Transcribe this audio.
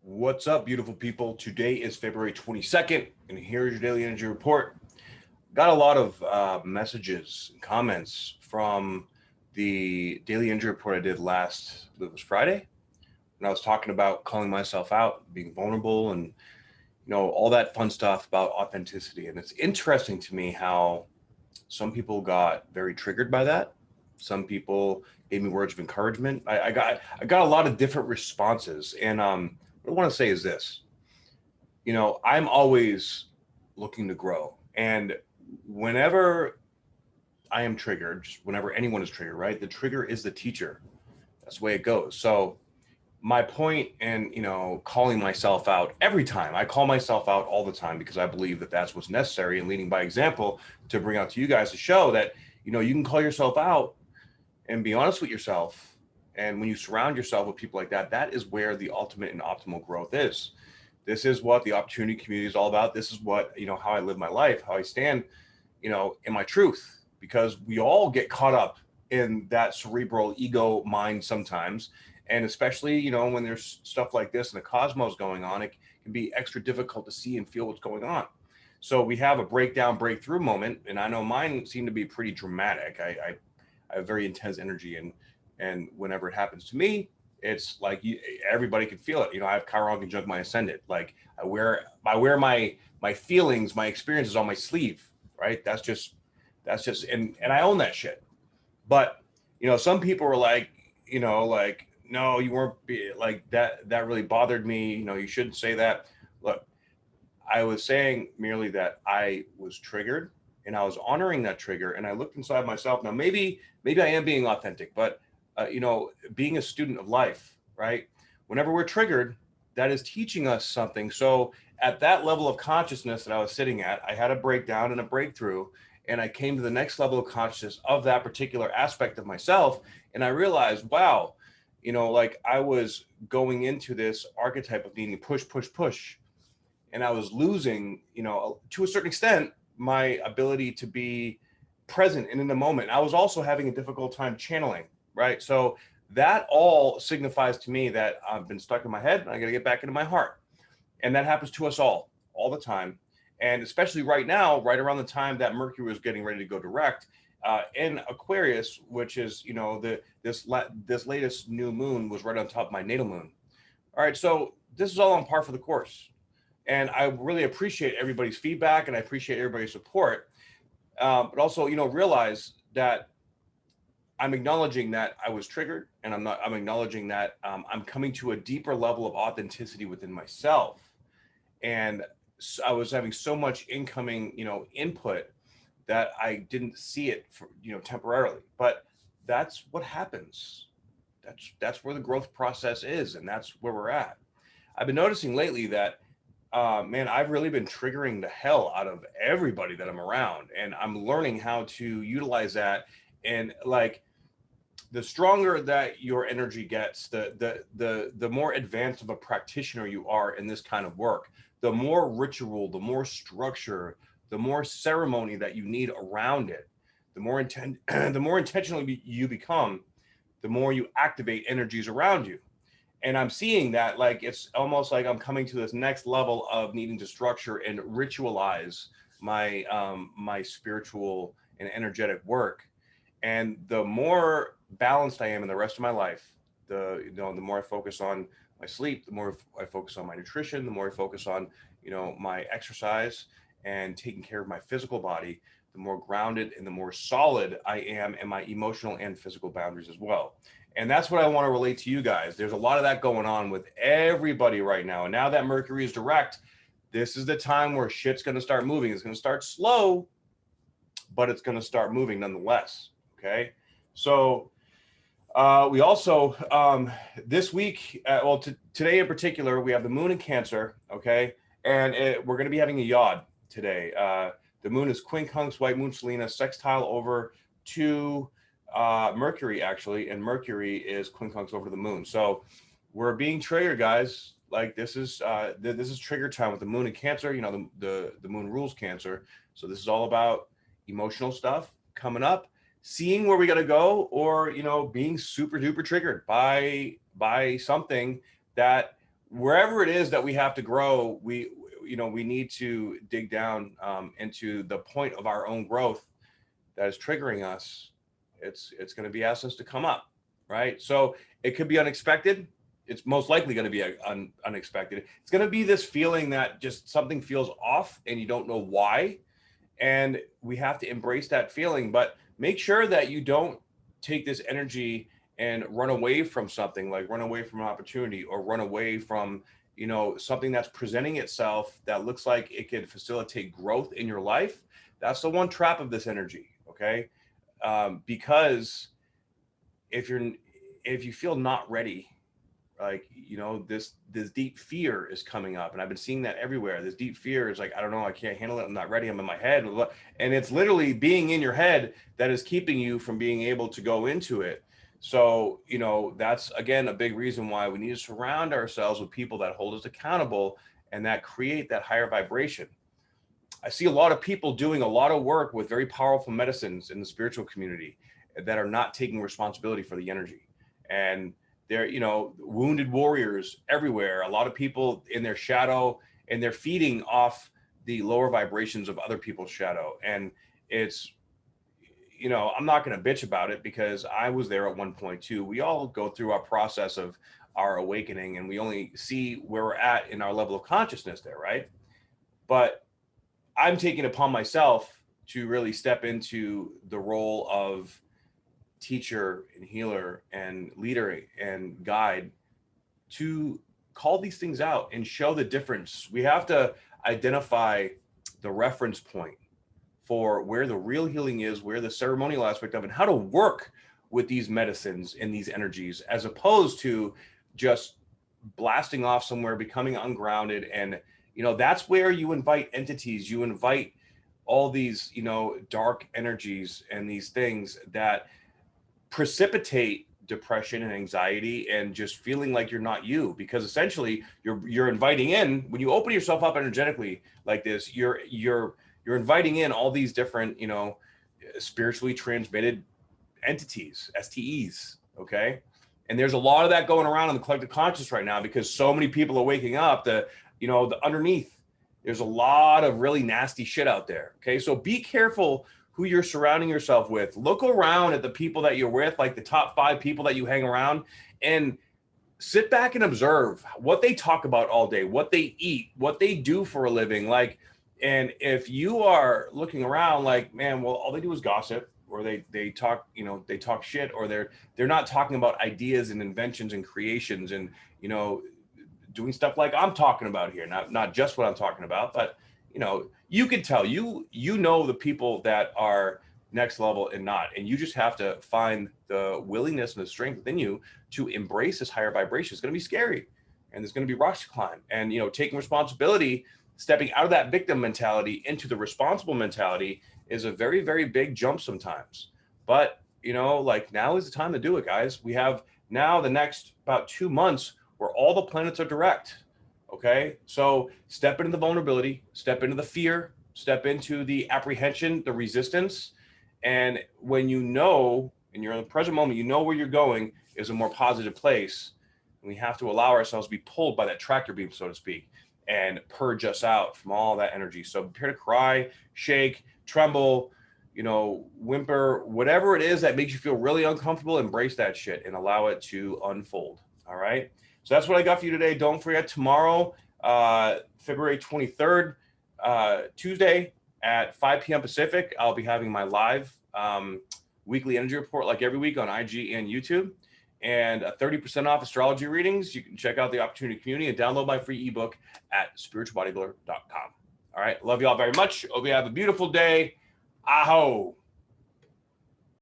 What's up, beautiful people? Today is February 22nd, and here's your daily energy report. Got a lot of messages and comments from the daily energy report I did last, it was Friday, when I was talking about calling myself out, being vulnerable, and all that fun stuff about authenticity. And it's interesting to me how some people got very triggered by that. Some people gave me words of encouragement. I got a lot of different responses, and what I want to say is this. I'm always looking to grow, and whenever I am triggered, just whenever anyone is triggered, right? The trigger is the teacher. That's the way it goes. So my point in calling myself out every time, I call myself out all the time because I believe that that's what's necessary, and leading by example to bring out to you guys to show that you can call yourself out and be honest with yourself. And when you surround yourself with people like that, that is where the ultimate and optimal growth is. This is what the opportunity community is all about. This is what, how I live my life, how I stand, in my truth, because we all get caught up in that cerebral ego mind sometimes. And especially, when there's stuff like this and the cosmos going on, it can be extra difficult to see and feel what's going on. So we have a breakthrough moment. And I know mine seem to be pretty dramatic. I have very intense energy, and whenever it happens to me, it's like everybody can feel it. I have Chiron conjunct my ascendant. Like I wear my feelings, my experiences on my sleeve, right? That's just, and I own that shit. But some people are like, no, you weren't like that. That really bothered me. You shouldn't say that. Look, I was saying merely that I was triggered, and I was honoring that trigger, and I looked inside myself. Now, maybe I am being authentic, but being a student of life, right? Whenever we're triggered, that is teaching us something. So at that level of consciousness that I was sitting at, I had a breakdown and a breakthrough, and I came to the next level of consciousness of that particular aspect of myself. And I realized, wow, like I was going into this archetype of needing push, push, push. And I was losing, to a certain extent, my ability to be present and in the moment. I was also having a difficult time channeling, right? So that all signifies to me that I've been stuck in my head and I got to get back into my heart. And that happens to us all the time. And especially right now, right around the time that Mercury was getting ready to go direct in Aquarius, which is, this latest new moon was right on top of my natal moon. All right. So this is all on par for the course. And I really appreciate everybody's feedback, and I appreciate everybody's support. But also, realize that I'm acknowledging that I was triggered, and I'm acknowledging that I'm coming to a deeper level of authenticity within myself. And I was having so much incoming, input that I didn't see it for, temporarily. But that's what happens. That's where the growth process is, and that's where we're at. I've been noticing lately that man, I've really been triggering the hell out of everybody that I'm around, and I'm learning how to utilize that. And like, the stronger that your energy gets, the more advanced of a practitioner you are in this kind of work, the more ritual, the more structure, the more ceremony that you need around it, the more intentional you become, the more you activate energies around you. And I'm seeing that, like, it's almost like I'm coming to this next level of needing to structure and ritualize my my spiritual and energetic work. And the more balanced I am in the rest of my life, the more I focus on my sleep, the more I focus on my nutrition, the more I focus on my exercise and taking care of my physical body, the more grounded and the more solid I am in my emotional and physical boundaries as well. And that's what I want to relate to you guys. There's a lot of that going on with everybody right now. And now that Mercury is direct, this is the time where shit's going to start moving. It's going to start slow, but it's going to start moving nonetheless. Okay. So we also, this week, today in particular, we have the moon in Cancer. Okay. And we're going to be having a yod today. The moon is quincunx white moon Selena sextile over to Mercury, actually, and Mercury is quincunx over the moon. So we're being triggered, guys. Like, this is trigger time with the moon in Cancer. The moon rules Cancer, so this is all about emotional stuff coming up, seeing where we got to go, or being super duper triggered by something that wherever it is that we have to grow, we need to dig down into the point of our own growth that is triggering us. It's going to be asking us to come up, right? So it could be unexpected. It's most likely going to be unexpected. It's going to be this feeling that just something feels off and you don't know why. And we have to embrace that feeling, but make sure that you don't take this energy and run away from something, like run away from an opportunity or run away from, something that's presenting itself that looks like it could facilitate growth in your life. That's the one trap of this energy. Okay. Because if you feel not ready, like, this deep fear is coming up, and I've been seeing that everywhere. This deep fear is like, I don't know, I can't handle it. I'm not ready. I'm in my head. And it's literally being in your head that is keeping you from being able to go into it. So, that's, again, a big reason why we need to surround ourselves with people that hold us accountable and that create that higher vibration. I see a lot of people doing a lot of work with very powerful medicines in the spiritual community that are not taking responsibility for the energy. And they're, wounded warriors everywhere. A lot of people in their shadow, and they're feeding off the lower vibrations of other people's shadow. And it's, I'm not going to bitch about it because I was there at one point too. We all go through our process of our awakening, and we only see where we're at in our level of consciousness there, right? But I'm taking upon myself to really step into the role of teacher and healer and leader and guide to call these things out and show the difference. We have to identify the reference point for where the real healing is, where the ceremonial aspect of it, how to work with these medicines and these energies, as opposed to just blasting off somewhere, becoming ungrounded. And, that's where you invite entities, you invite all these, dark energies and these things that precipitate depression and anxiety and just feeling like you're not you, because essentially you're inviting in, when you open yourself up energetically like this, you're inviting in all these different, spiritually transmitted entities, STEs. Okay. And there's a lot of that going around in the collective conscious right now, because so many people are waking up the underneath, there's a lot of really nasty shit out there. Okay. So be careful who you're surrounding yourself with. Look around at the people that you're with, like the top 5 people that you hang around, and sit back and observe what they talk about all day, what they eat, what they do for a living. Like, and if you are looking around like, man, well, all they do is gossip, or they talk, they talk shit, or they're not talking about ideas and inventions and creations and, doing stuff like I'm talking about here, not just what I'm talking about, but you can tell, the people that are next level and not, and you just have to find the willingness and the strength within you to embrace this higher vibration. It's going to be scary, and there's going to be rocks to climb, and taking responsibility, stepping out of that victim mentality into the responsible mentality is a very, very big jump sometimes. But like, now is the time to do it, guys. We have now the next about 2 months where all the planets are direct. Okay, so step into the vulnerability, step into the fear, step into the apprehension, the resistance. And when and you're in the present moment, where you're going is a more positive place. And we have to allow ourselves to be pulled by that tractor beam, so to speak, and purge us out from all that energy. So prepare to cry, shake, tremble, whimper, whatever it is that makes you feel really uncomfortable, embrace that shit and allow it to unfold. All right. So that's what I got for you today. Don't forget, tomorrow, February 23rd, Tuesday at 5 p.m. Pacific, I'll be having my live weekly energy report like every week on IG and YouTube, and 30% off astrology readings. You can check out the Opportunity Community and download my free ebook at spiritualbodybuilder.com. All right. Love you all very much. Hope you have a beautiful day. Aho.